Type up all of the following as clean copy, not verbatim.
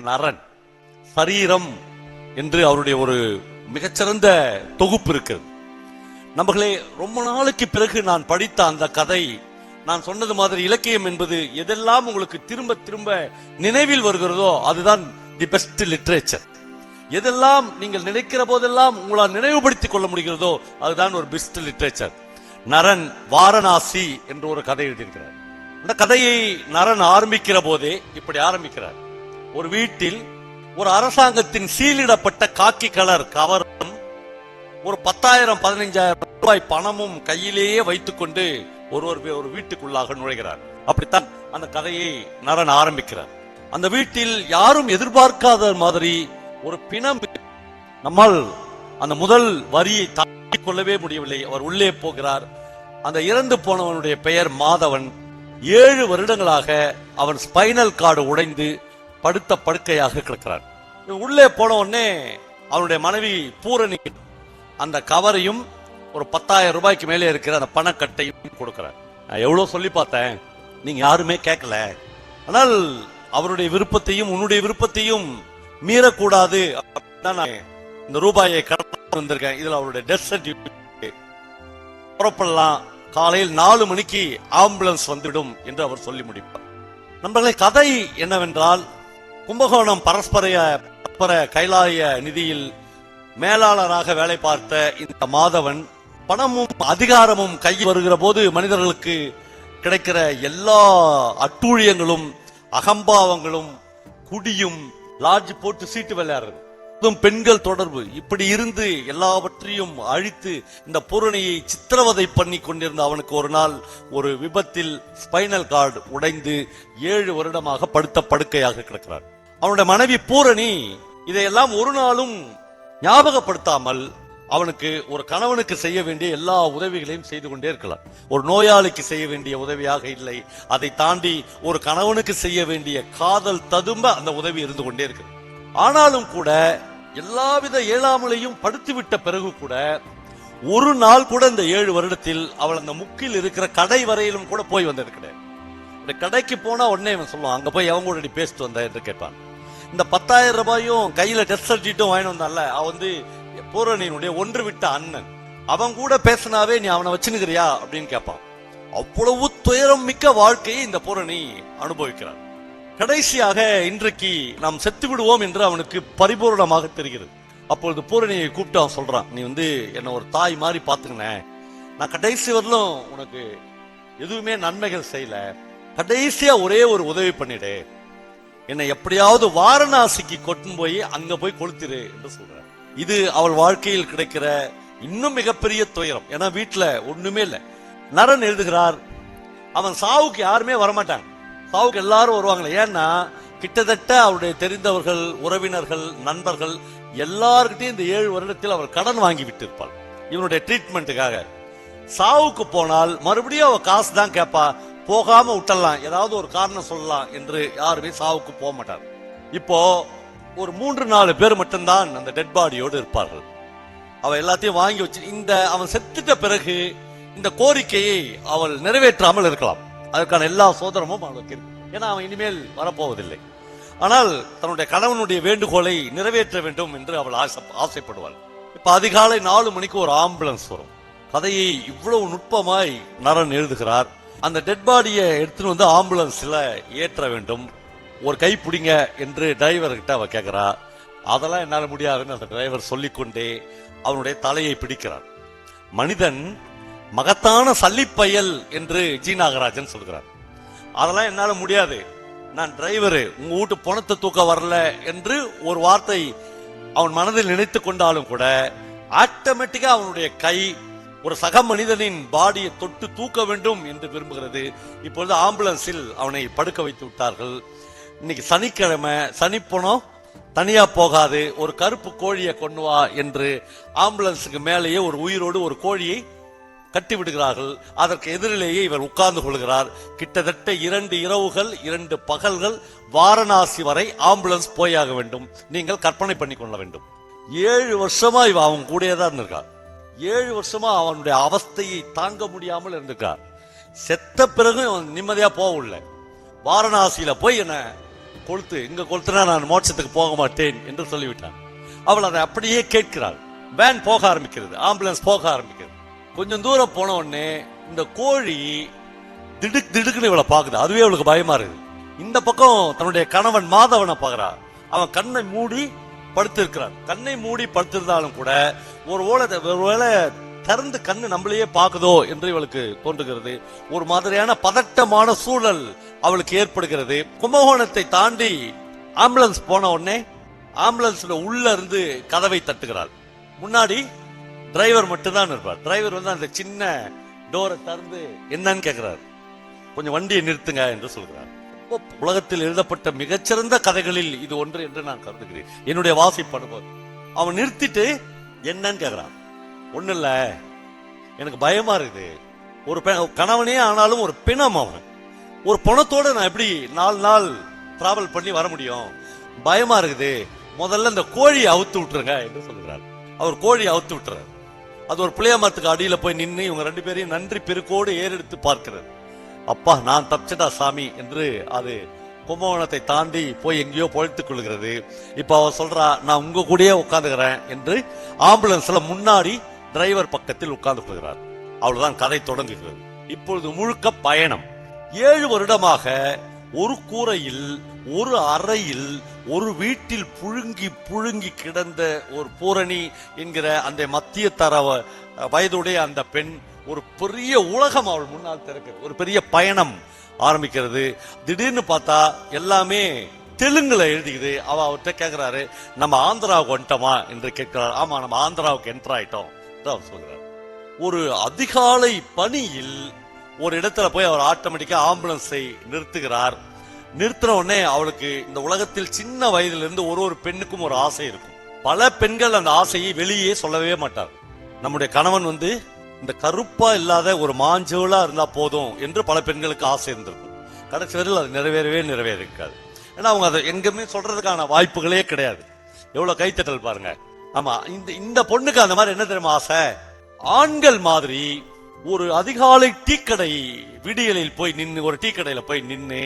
நரன் சரீரம் என்று அவருடைய ஒரு மிகச்சிறந்த தொகுப்பு இருக்கிறது. நம்மளே ரொம்ப நாளைக்கு பிறகு நான் படித்த அந்த கதை, நான் சொன்னது மாதிரி இலக்கியம் என்பது எதெல்லாம் உங்களுக்கு திரும்ப திரும்ப நினைவில் வருகிறதோ அதுதான் தி பெஸ்ட் லிட்ரேச்சர். எதெல்லாம் நீங்கள் நினைக்கிற போதெல்லாம் உங்களால் நினைவுபடுத்திக் கொள்ள முடிகிறதோ அதுதான் ஒரு பெஸ்ட் லிட்ரேச்சர். நரன் வாரணாசி என்று ஒரு கதை எழுதியிருக்கிறார். அந்த கதையை நரன் ஆரம்பிக்கிற போதே இப்படி ஆரம்பிக்கிறார். ஒரு வீட்டில் ஒரு அரசாங்கத்தின் சீலிடப்பட்ட காக்கி கலர் கவரும் ஒரு 10,000-15,000 ரூபாய் பணமும் கையிலேயே வைத்துக் கொண்டு ஒரு வீட்டுக்குள்ளாக நுழைகிறார். அப்படித்தான் அந்த கதையை நரன் ஆரம்பிக்கிறார். அந்த வீட்டில் யாரும் எதிர்பார்க்காத மாதிரி ஒரு பிணம். நம்மால் அந்த முதல் வரியை தாங்கிக் கொள்ளவே முடியவில்லை. அவர் உள்ளே போகிறார். அந்த இறந்து போனவனுடைய பெயர் மாதவன். 7 வருடங்களாக அவன் ஸ்பைனல் கார்டு உடைந்து படுத்த படுக்கையாக கிடக்கிறான். உள்ளே போன உடனே அவனுடைய மனைவி பூரணி அந்த கவரையும் ஒரு 10,000 ரூபாய்க்கு மேலே இருக்கிற அந்த பணக்கட்டையும் கொடுக்கிறார். நான் எவ்வளவு சொல்லி பார்த்தேன், நீங்க யாருமே கேட்கல. ஆனால் அவருடைய விருப்பத்தையும் உன்னுடைய விருப்பத்தையும் மீறக்கூடாது. இந்த ரூபாயை கடன் வந்திருக்கேன். இதுல அவருடைய டெத் சர்டிபிகேட் புறப்படலாம். காலையில் 4 மணிக்கு ஆம்புலன்ஸ் வந்துவிடும் என்று அவர் சொல்லி முடிப்பார். நம்மளை கதை என்னவென்றால், கும்பகோணம் பரஸ்பர கைலாய நிதியில் மேலாளராக வேலை பார்த்த இந்த மாதவன் பணமும் அதிகாரமும் கையில் வருகிற போது மனிதர்களுக்கு கிடைக்கிற எல்லா அட்டூழியங்களும் அகம்பாவங்களும் குடியும் லாட்ஜ் போட்டு சீட்டு விளையாடுறது, பெண்கள் தொடர்பு, இப்படி இருந்து எல்லாவற்றையும் அழித்து இந்த பூரணியை சித்திரவதை பண்ணி கொண்டிருந்த அவனுக்கு ஒரு நாள் ஒரு விபத்தில் ஸ்பைனல் கார்டு உடைந்து 7 வருடமாக படுத்த படுக்கையாக கிடக்கிறார். அவனுடைய மனைவி பூரணி இதையெல்லாம் ஒரு நாளும் ஞாபகப்படுத்தாமல் அவனுக்கு ஒரு கணவனுக்கு செய்ய வேண்டிய எல்லா உதவிகளையும் செய்து கொண்டே இருக்கலாம். ஒரு நோயாளிக்கு செய்ய வேண்டிய உதவியாக இல்லை, அதை தாண்டி ஒரு கணவனுக்கு செய்ய வேண்டிய காதல் ததும்ப அந்த உதவி இருந்து கொண்டே இருக்கு. ஆனாலும் கூட எல்லாவித இயலாமலையும் படுத்திவிட்ட பிறகு கூட ஒரு நாள் கூட இந்த 7 வருடத்தில் அவள் அந்த முக்கில் இருக்கிற கடை வரையிலும் கூட போய் வந்தது கிடையாது. இந்த கடைக்கு போனா உடனே இவன் சொல்லுவான், அங்க போய் அவங்க கூட பேசிட்டு வந்த என்று கேட்பான். இந்த 10,000 ரூபாயும் கையில டெஸ்ட் சர்டிபிகேட்டும் வாங்கி வந்தான்ல, அவன் வந்து பூரணியினுடைய ஒன்று விட்ட அண்ணன். அவன் கூட பேசினாவே நீ அவனை வச்சுனுக்கிறியா அப்படின்னு கேட்பான். அவ்வளவு துயரம் மிக்க வாழ்க்கையை இந்த பூரணி அனுபவிக்கிறான். கடைசியாக இன்றைக்கு நாம் செத்து விடுவோம் என்று அவனுக்கு பரிபூர்ணமாக தெரிகிறது. அப்பொழுது பூரணியை கூப்பிட்டு அவன் சொல்றான், நீ வந்து என்ன ஒரு தாய் மாதிரி பாத்துக்கினேன், நான் கடைசி வரலும் உனக்கு எதுவுமே நன்மைகள் செய்யல, கடைசியா ஒரே ஒரு உதவி பண்ணிடு, என்னை எப்படியாவது வாரணாசிக்கு கொண்டு போய் அங்க போய் கொளுத்திரு என்று சொல்ற. இது அவள் வாழ்க்கையில் கிடைக்கிற இன்னும் மிகப்பெரிய துயரம். ஏன்னா வீட்டுல ஒண்ணுமே இல்லை. நரன் எழுதுகிறார், அவன் சாவுக்கு யாருமே வரமாட்டாங்க, சாவுக்கு எல்லாரும் வருவாங்களே. ஏன்னா கிட்டத்தட்ட அவருடைய தெரிந்தவர்கள், உறவினர்கள், நண்பர்கள் எல்லார்கிட்டையும் இந்த 7 வருடத்தில் அவர் கடன் வாங்கி விட்டு இருப்பாள் இவனுடைய ட்ரீட்மெண்ட்டுக்காக. சாவுக்கு போனால் மறுபடியும் அவ காசு தான் கேட்பா, போகாம விட்டலாம், ஏதாவது ஒரு காரணம் சொல்லலாம் என்று யாருமே சாவுக்கு போக மாட்டார். இப்போ ஒரு 3-4 பேர் மட்டும்தான் அந்த டெட் பாடியோடு இருப்பார்கள். அவ எல்லாத்தையும் வாங்கி வச்சு இந்த அவன் செத்துட்ட பிறகு இந்த கோரிக்கையை அவள் நிறைவேற்றாமல் இருக்கலாம். அதற்கான எல்லா சோதனமும் அவளுக்கு இருக்கு. ஏன்னா அவன் இனிமேல் வரப்போவதில்லை. ஆனால் தன்னுடைய கணவனுடைய வேண்டுகோளை நிறைவேற்ற வேண்டும் என்று அவள் ஆசைப்படுவாள். இப்ப அதிகாலை 4 மணிக்கு ஒரு ஆம்புலன்ஸ் வரும். கதையை இவ்வளவு நுட்பமாய் நரன் எழுதுகிறார். அந்த டெட் பாடியை எடுத்துட்டு வந்து ஆம்புலன்ஸ்ல ஏற்ற வேண்டும். ஒரு கை பிடிங்க என்று டிரைவர் கிட்ட அவ கேட்கிறா. அதெல்லாம் என்னால முடியாதுன்னு அந்த டிரைவர் சொல்லிக்கொண்டே அவனுடைய தலையை பிடிக்கிறார். மனிதன் மகத்தான சல்லிப்பயல் என்று ஜி நாகராஜன் சொல்கிறார். அதெல்லாம் என்னால முடியாது, நான் டிரைவரு, உங்க வீட்டு பணத்தை தூக்க வரல என்று ஒரு வார்த்தை அவன் மனதில் நினைத்து கொண்டாலும் கூட ஆட்டோமேட்டிக்கா அவனுடைய கை ஒரு சக மனிதனின் பாடியை தொட்டு தூக்க வேண்டும் என்று விரும்புகிறது. இப்பொழுது ஆம்புலன்ஸில் அவனை படுக்க வைத்து விட்டார்கள். இன்னைக்கு சனிக்கிழமை, சனிப்பணம் தனியா போகாது, ஒரு கருப்பு கோழியை கொண்டு வா என்று ஆம்புலன்ஸுக்கு மேலேயே ஒரு உயிரோடு ஒரு கோழியை கட்டி விடுகிறார்கள். அதற்கு எதிரிலேயே இவர் உட்கார்ந்து கொள்கிறார். கிட்டத்தட்ட 2 இரவுகள் 2 பகல்கள் வாரணாசி வரை ஆம்புலன்ஸ் போயாக வேண்டும். நீங்கள் கற்பனை பண்ணி கொள்ள வேண்டும். 7 வருஷமா இவ அவன் கூடயே தான் இருந்திருக்கார். 7 வருஷமா அவனுடைய அவஸ்தையை தாங்க முடியாமல் இருந்திருக்கார். செத்த பிறகு நிம்மதியா போகல. வாரணாசியில போய் என்ன கொளுத்து, இங்க கொளுத்துனா நான் மோட்சத்துக்கு போக மாட்டேன் என்று சொல்லிவிட்டான். அவள் அதை அப்படியே கேட்கிறாள். வேன் போக ஆரம்பிக்கிறது, ஆம்புலன்ஸ் போக ஆரம்பிக்கிறது. கொஞ்சம் தூரம் போன உடனே இந்த கோழி திடுக்கு திடுக்குன்னு இவளை பாக்குது. அதுவே அவளுக்கு பயமா இருக்கு. இந்த பக்கம் தன்னுடைய கணவன் மாதவனை பாக்குறா. அவன் கண்ணை மூடி படுத்திருக்கிறான். கண்ணை மூடி படுத்திருந்தாலும் கூட ஒருவேளை திறந்து கண்ணு நம்மளையே பாக்குதோ என்று இவளுக்கு தோன்றுகிறது. ஒரு மாதிரியான பதட்டமான சூழல் அவளுக்கு ஏற்படுகிறது. கும்பகோணத்தை தாண்டி ஆம்புலன்ஸ் போன உடனே ஆம்புலன்ஸ்ல உள்ள இருந்து கதவை தட்டுகிறாள். முன்னாடி டிரைவர் மட்டும்தான் இருப்பார். டிரைவர் வந்து அந்த சின்ன டோரை திறந்து என்னன்னு கேட்கிறார். கொஞ்சம் வண்டியை நிறுத்துங்க என்று சொல்கிறார். உலகத்தில் எழுதப்பட்ட மிகச்சிறந்த கதைகளில் இது ஒன்று என்று நான் கருதுகிறேன். என்னுடைய வாசிப்படுவோம். அவன் நிறுத்திட்டு என்னன்னு கேட்கிறான். ஒண்ணு இல்ல, எனக்கு பயமா இருக்குது. ஒரு கணவனே ஆனாலும் ஒரு பிணம். அவன் ஒரு பணத்தோட நான் எப்படி 4 நாள் டிராவல் பண்ணி வர முடியும்? பயமா இருக்குது. முதல்ல இந்த கோழியை அவுத்து விட்டுருங்க என்று சொல்லுகிறார். அவர் கோழியை அவுத்து விட்டுறாரு. அது ஒரு புளிய மரத்துக்கு அடியில போய் நின்று இவங்க 2 பேரையும் நன்றி பெருக்கோடு ஏறெடுத்து பார்க்கிறது. அப்பா நான் தப்பிச்சடா சாமி என்று அது கும்பகோணத்தை தாண்டி போய் எங்கேயோ பொழைத்துக் கொள்கிறது. இப்ப அவ சொல்றா, நான் உங்க கூடயே உட்கார்ந்துக்கிறேன் என்று ஆம்புலன்ஸ்ல முன்னாடி டிரைவர் பக்கத்தில் உட்கார்ந்து கொள்கிறார். அவ்வளவுதான் கதை தொடங்குகிறது. இப்பொழுது முழுக்க பயணம். 7 வருடமாக ஒரு கூரையில், ஒரு அறையில், ஒரு வீட்டில் புழுங்கி புழுங்கி கிடந்த ஒரு பூரணி என்கிற அந்த மத்திய தர வயதுடைய அந்த பெண் ஒரு பெரிய உலகம் அவள் முன்னால் திறக்கிறது. ஒரு பெரிய பயணம் ஆரம்பிக்கிறது. திடீர்னு பார்த்தா எல்லாமே தெலுங்குல எழுதிக்குது. அவர்கிட்ட கேட்கிறாரு, நம்ம ஆந்திராவுக்கு வந்துட்டோமா என்று கேட்கிறார். ஆமா, நம்ம ஆந்திராவுக்கு என்டர் ஆயிட்டோம் அவர் சொல்கிறார். ஒரு அதிகாலை பணியில் ஒரு இடத்துல போய் அவர் ஆட்டோமேட்டிக்கா ஆம்புலன்ஸை நிறுத்துகிறார். நிறுத்தின உடனே அவளுக்கு இந்த உலகத்தில் சின்ன வயதுல இருந்து ஒரு பெண்ணுக்கும் ஒரு ஆசை இருக்கும். பல பெண்கள் அந்த ஆசையை வெளியே சொல்லவே மாட்டார். நம்முடைய கணவன் வந்து இந்த கருப்பா இல்லாத ஒரு மாஞ்சோலா இருந்தா போதும் என்று பல பெண்களுக்கு ஆசை இருந்திருக்கும். கடைசி வரையில் அது நிறைவேறிருக்காது. ஏன்னா அவங்க அதை எங்குமே சொல்றதுக்கான வாய்ப்புகளே கிடையாது. எவ்வளவு கைத்தட்டல் பாருங்க. ஆமா, இந்த பொண்ணுக்கு அந்த மாதிரி என்ன தெரியுமா ஆசை? ஆண்கள் மாதிரி ஒரு அதிகாலை டீக்கடை விடியலில் போய் நின்று, ஒரு டீ கடையில போய் நின்று,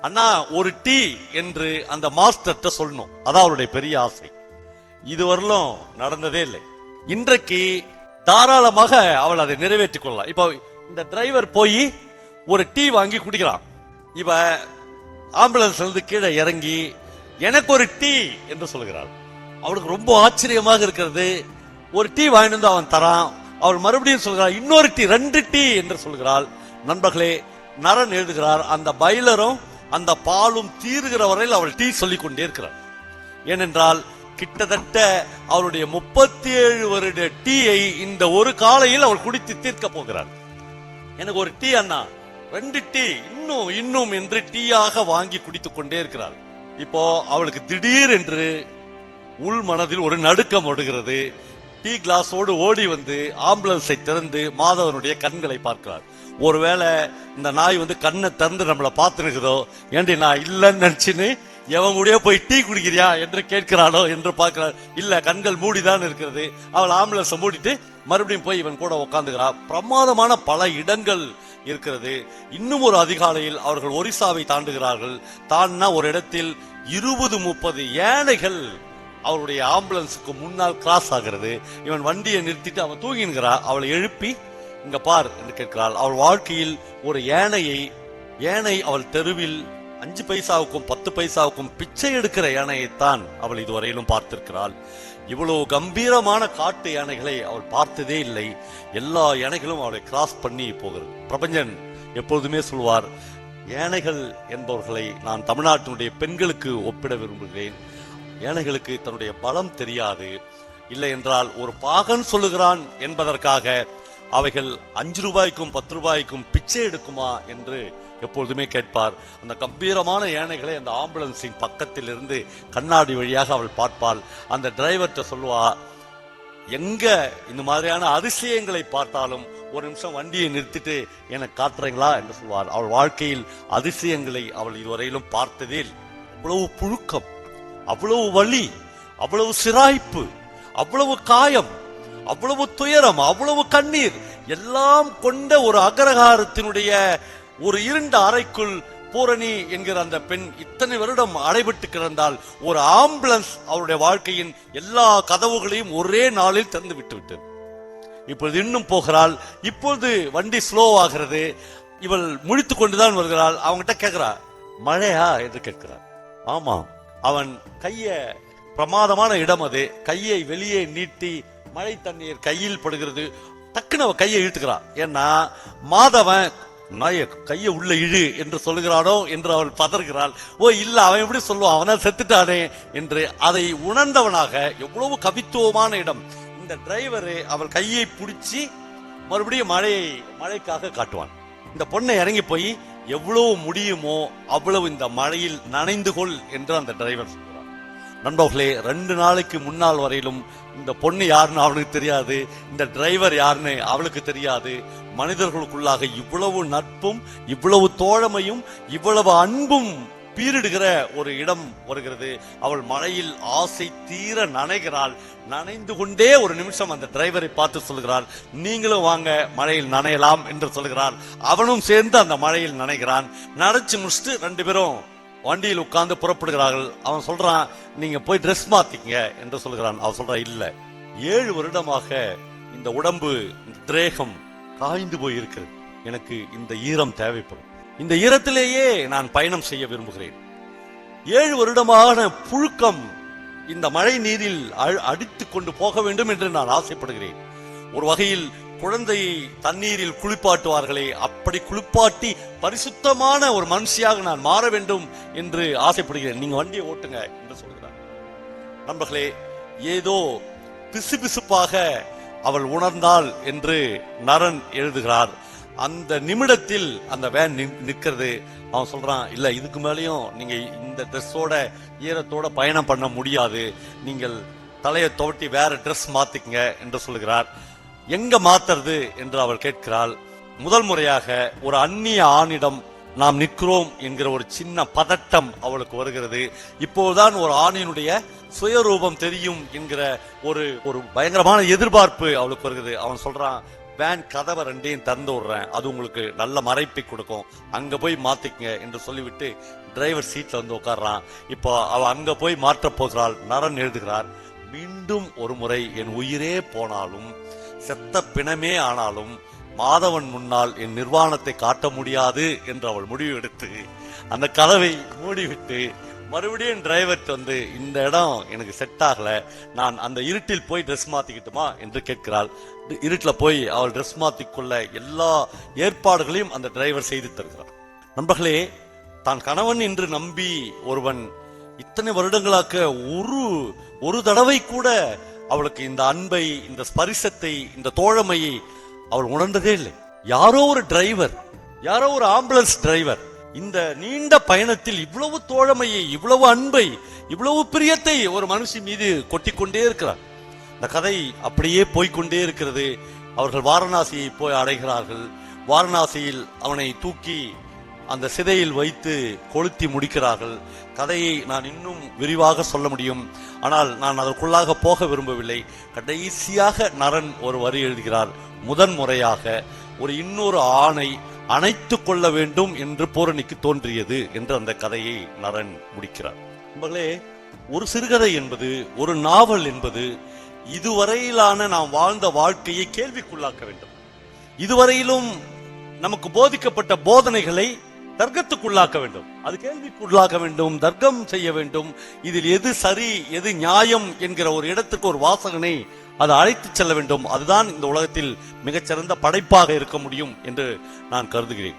அண்ணா ஒரு டீ என்று அந்த மாஸ்டர்கிட்ட சொல்லணும். அதான் அவருடைய பெரிய ஆசை. இதுவரையிலும் நடந்ததே இல்லை. இன்றைக்கு தாராளமாக அவள் அதை நிறைவேற்றிக் கொள்ளலாம். இப்ப இந்த டிரைவர் போய் ஒரு டீ வாங்கி குடிக்கிறான். இவ ஆம்புலன்ஸ்ல இருந்து கீழே இறங்கி எனக்கு ஒரு டீ என்று சொல்கிறாள். அவளுக்கு ரொம்ப ஆச்சரியமாக இருக்கிறது. ஒரு டீ வாங்கிட்டு வந்து அவன் தரான். அவள் மறுபடியும் சொல்கிறாள் இன்னொரு டீ, 2 டீ என்று சொல்கிறாள். நண்பர்களே, நரன் எழுதுகிறார், அந்த பைலரும் அந்த பாலும் தீருகிற வரையில் அவள் டீ சொல்லிக் கொண்டே இருக்கிறாள். ஏனென்றால் கிட்டத்தட்ட அவருடைய 37 வருட டீயை இந்த ஒரு காலையில் அவள் குடித்து தீர்க்க போகிறாள். எனக்கு ஒரு டீ அண்ணா, 2 டீ, இன்னும் என்று டீயாக வாங்கி குடித்துக் கொண்டே இருக்கிறாள். இப்போ அவளுக்கு திடீர் என்று உள் மனதில் ஒரு நடுக்கம் ஓடுகிறது. டீ கிளாஸோடு ஓடி வந்து ஆம்புலன்ஸை திறந்து மாதவனுடைய கண்களை பார்க்கிறார். ஒருவேளை இந்த நாய் வந்து கண்ணை திறந்து நம்மளை பார்த்துருக்குதோ, ஏண்டி நான் இல்லைன்னு நினைச்சுன்னு எவன் கூடயே போய் டீ குடிக்கிறியா என்று கேட்கிறாளோ என்று பார்க்கிறார். இல்ல, கண்கள் மூடிதான் இருக்கிறது. அவள் ஆம்புலன்ஸை மூடிட்டு மறுபடியும் போய் இவன் கூட உட்காந்துக்கிறார். பிரமாதமான பல இடங்கள் இருக்கிறது. இன்னும் ஒரு அதிகாலையில் அவர்கள் ஒரிசாவை தாண்டுகிறார்கள். தாண்டினா ஒரு இடத்தில் 20-30 யானைகள் அவருடைய ஆம்புலன்ஸுக்கு முன்னால் கிராஸ் ஆகிறது. இவன் வண்டியை நிறுத்திட்டு அவன் தூங்கின்கிறான். அவளை எழுப்பி இங்க பார் என்று கேட்கிறாள். அவள் வாழ்க்கையில் ஒரு யானை அவள் தெருவில் 5 பைசாவுக்கும் 10 பைசாவுக்கும் பிச்சை எடுக்கிற யானையைத்தான் அவள் இதுவரையிலும் பார்த்திருக்கிறாள். இவ்வளவு கம்பீரமான காட்டு யானைகளை அவள் பார்த்ததே இல்லை. எல்லா யானைகளும் அவளை கிராஸ் பண்ணி போகிறது. பிரபஞ்சன் எப்பொழுதுமே சொல்வார், யானைகள் என்பவர்களை நான் தமிழ்நாட்டினுடைய பெண்களுக்கு ஒப்பிட விரும்புகிறேன். யானைகளுக்கு தன்னுடைய பலம் தெரியாது. இல்லை என்றால் ஒரு பாகன் சொல்லுகிறான் என்பதற்காக அவைகள் 5 ரூபாய்க்கும் 10 ரூபாய்க்கும் பிச்சை எடுக்குமா என்று எப்பொழுதுமே கேட்பார். அந்த கம்பீரமான யானைகளை அந்த ஆம்புலன்ஸின் பக்கத்தில் இருந்து கண்ணாடி வழியாக அவள் பார்ப்பாள். அந்த டிரைவர்கிட்ட சொல்லுவா, எங்க இந்த மாதிரியான அதிசயங்களை பார்த்தாலும் ஒரு நிமிஷம் வண்டியை நிறுத்திட்டு எனக்கு காட்டுறீங்களா என்று சொல்வார். அவள் வாழ்க்கையில் அதிசயங்களை அவள் இதுவரையிலும் பார்த்ததே. அவ்வளவு புழுக்கம், அவ்வளவு வலி, அவ்வளவு சிராய்ப்பு, அவ்வளவு காயம், அவ்வளவு துயரம், அவ்வளவு கண்ணீர் எல்லாம் கொண்ட ஒரு அகரகாரத்தினுடைய ஒரு இருண்ட அறைக்குள் பூரணி என்கிற அந்த பெண் இத்தனை வருடம் அடைபட்டு கிடந்தால் ஒரு ஆம்புலன்ஸ் அவருடைய வாழ்க்கையின் எல்லா கதவுகளையும் ஒரே நாளில் திறந்து விட்டு இப்பொழுது இன்னும் போகிறாள். இப்பொழுது வண்டி ஸ்லோ ஆகிறது. இவள் முழித்து கொண்டுதான் வருகிறாள். அவங்கிட்ட கேட்கிறா, மழையா என்று கேட்கிறார். ஆமாம். அவன் பிரமாதமான இடம் அது. கையை வெளியே நீட்டி மழை தண்ணீர் கையில் படுகிறது. டக்குன்னு அவ கையை இழுத்துக்கிறான். ஏன்னா மாதவன் கையை உள்ள இழு என்று சொல்லுகிறானோ என்று அவள் பதறுகிறாள். ஓ இல்ல, அவன் எப்படி சொல்லுவான், அவனா செத்துட்டானே என்று அதை உணர்ந்தவனாக. எவ்வளவு கவித்துவமான இடம். இந்த டிரைவரு அவள் கையை பிடிச்சி மறுபடியும் மழைக்காக காட்டுவான். இந்த பொண்ணை இறங்கி போய் எவ்வளவு முடியுமோ அவ்வளவு இந்த மழையில் நனைந்து கொள் என்று அந்த டிரைவர் சொல்றான். நண்பர்களே, 2 நாளைக்கு முன்னால் வரையிலும் இந்த பொண்ணு யாருன்னு அவனுக்கு தெரியாது, இந்த டிரைவர் யாருன்னு அவளுக்கு தெரியாது. மனிதர்களுக்குள்ளாக இவ்வளவு நட்பும் இவ்வளவு தோழமையும் இவ்வளவு அன்பும் பீரிடுகிற ஒரு இடம் வருகிறது. அவள் மழையில் ஆசை தீர நனைகிறாள். நனைந்து கொண்டே ஒரு நிமிஷம் அந்த டிரைவரை பார்த்து சொல்கிறாள், நீங்களும் வாங்க மழையில் நனையலாம் என்று சொல்கிறாள். அவனும் சேர்ந்து அந்த மழையில் நனைகிறான். நனைச்சு முடிச்சுட்டு 2 பேரும் வண்டியில் உட்கார்ந்து புறப்படுகிறார்கள். அவன் சொல்றான், நீங்க போய் ட்ரெஸ் மாத்திக்கங்க என்று சொல்கிறான். அவன் சொல்றான், இல்ல 7 வருடமாக இந்த உடம்பு, இந்த திரேகம் காய்ந்து போய் இருக்கிறது. எனக்கு இந்த ஈரம் தேவைப்படும். இந்த ஈரத்திலேயே நான் பயணம் செய்ய விரும்புகிறேன். 7 வருடமான புழுக்கம் இந்த மழை நீரில் அடித்துக் கொண்டு போக வேண்டும் என்று நான் ஆசைப்படுகிறேன். ஒரு வகையில் குழந்தையை தண்ணீரில் குளிப்பாட்டுவார்களே, அப்படி குளிப்பாட்டி பரிசுத்தமான ஒரு மனுஷியாக நான் மாற வேண்டும் என்று ஆசைப்படுகிறேன். நீங்க வண்டியை ஓட்டுங்க என்று சொல்கிறார். நண்பர்களே, ஏதோ பிசுபிசுப்பாக அவள் உணர்ந்தாள் என்று நரன் எழுதுகிறார். அந்த நிமிடத்தில் அந்த வேன் நிற்கிறது. அவன் சொல்றான், இல்ல இதுக்கு மேலேயும் நீங்க இந்த ட்ரெஸ்ஸோட ஈரத்தோட பயணம் பண்ண முடியாது, நீங்கள் தலையை துவட்டி வேற ட்ரெஸ் மாத்திக்கங்க என்று சொல்லுகிறார். எங்க மாத்துறது என்று அவள் கேட்கிறாள். முதல் முறையாக ஒரு அந்நிய ஆணிடம் நாம் நிற்கிறோம் என்கிற ஒரு சின்ன பதட்டம் அவளுக்கு வருகிறது. இப்போதுதான் ஒரு ஆணினுடைய சுயரூபம் தெரியும் என்கிற ஒரு பயங்கரமான எதிர்பார்ப்பு அவளுக்கு வருகிறது. அவன் சொல்றான், வேன் கதவை 2ஐயும் திறந்து விடுறேன், அது உங்களுக்கு நல்ல மறைப்பை கொடுக்கும், அங்க போய் மாத்திக்கங்க என்று சொல்லிவிட்டு டிரைவர் சீட்ல வந்து உட்கார்றான். இப்போ அவ அங்க போய் மாற்ற போகிறாள். நரன் எழுதுகிறார், மீண்டும் ஒரு முறை என் உயிரே போனாலும் செத்த பிணமே ஆனாலும் மாதவன் முன்னால் என் நிர்வாணத்தை காட்ட முடியாது என்று அவள் முடிவு எடுத்து அந்த கதவை மூடிவிட்டு மறுபடியும் டிரைவர் வந்து, இந்த இடம் எனக்கு செட் ஆகல, நான் அந்த இருட்டில் போய் ட்ரெஸ் மாத்திக்கிட்டுமா என்று கேட்கிறாள். இருட்டில் போய் அவள் ட்ரெஸ் மாத்திக்கொள்ள எல்லா ஏற்பாடுகளையும் அந்த டிரைவர் செய்து தருகிறார். நண்பர்களே, தான் கணவன் என்று நம்பி ஒருவன் இத்தனை வருடங்களாக ஒரு தடவை கூட அவளுக்கு இந்த அன்பை, இந்த ஸ்பரிசத்தை, இந்த தோழமையை அவள் உணர்ந்ததே இல்லை. யாரோ ஒரு டிரைவர், யாரோ ஒரு ஆம்புலன்ஸ் டிரைவர் இந்த நீண்ட பயணத்தில் இவ்வளவு தோழமையை, இவ்வளவு அன்பை, இவ்வளவு பிரியத்தை ஒரு மனுஷி மீது கொட்டிக்கொண்டே இருக்கிறார். இந்த கதை அப்படியே போய்கொண்டே இருக்கிறது. அவர்கள் வாரணாசியை போய் அடைகிறார்கள். வாரணாசியில் அவனை தூக்கி அந்த சிதையில் வைத்து கொளுத்தி முடிக்கிறார்கள். கதையை நான் இன்னும் விரிவாக சொல்ல முடியும், ஆனால் நான் அதற்குள்ளாக போக விரும்பவில்லை. கடைசியாக நரன் ஒரு வரி எழுதுகிறார், முதன் முறையாக இன்னொரு ஆணை அணைத்துக் கொள்ள வேண்டும் என்று பூரணிக்கு தோன்றியது என்று அந்த கதையை நரன் முடிக்கிறார். நண்பர்களே, ஒரு சிறுகதை என்பது, ஒரு நாவல் என்பது இதுவரையிலான நாம் வாழ்ந்த வாழ்க்கையை கேள்விக்குள்ளாக்க வேண்டும். இதுவரையிலும் நமக்கு போதிக்கப்பட்ட போதனைகளை தர்க்கத்துக்குள்ளாக்க வேண்டும். அது கேள்விக்குள்ளாக்க வேண்டும், தர்க்கம் செய்ய வேண்டும். இதில் எது சரி, எது நியாயம் என்கிற ஒரு இடத்துக்கு ஒரு வாசகனை அது அழைத்து செல்ல வேண்டும். அதுதான் இந்த உலகத்தில் மிகச்சிறந்த படைப்பாக இருக்க முடியும் என்று நான் கருதுகிறேன்.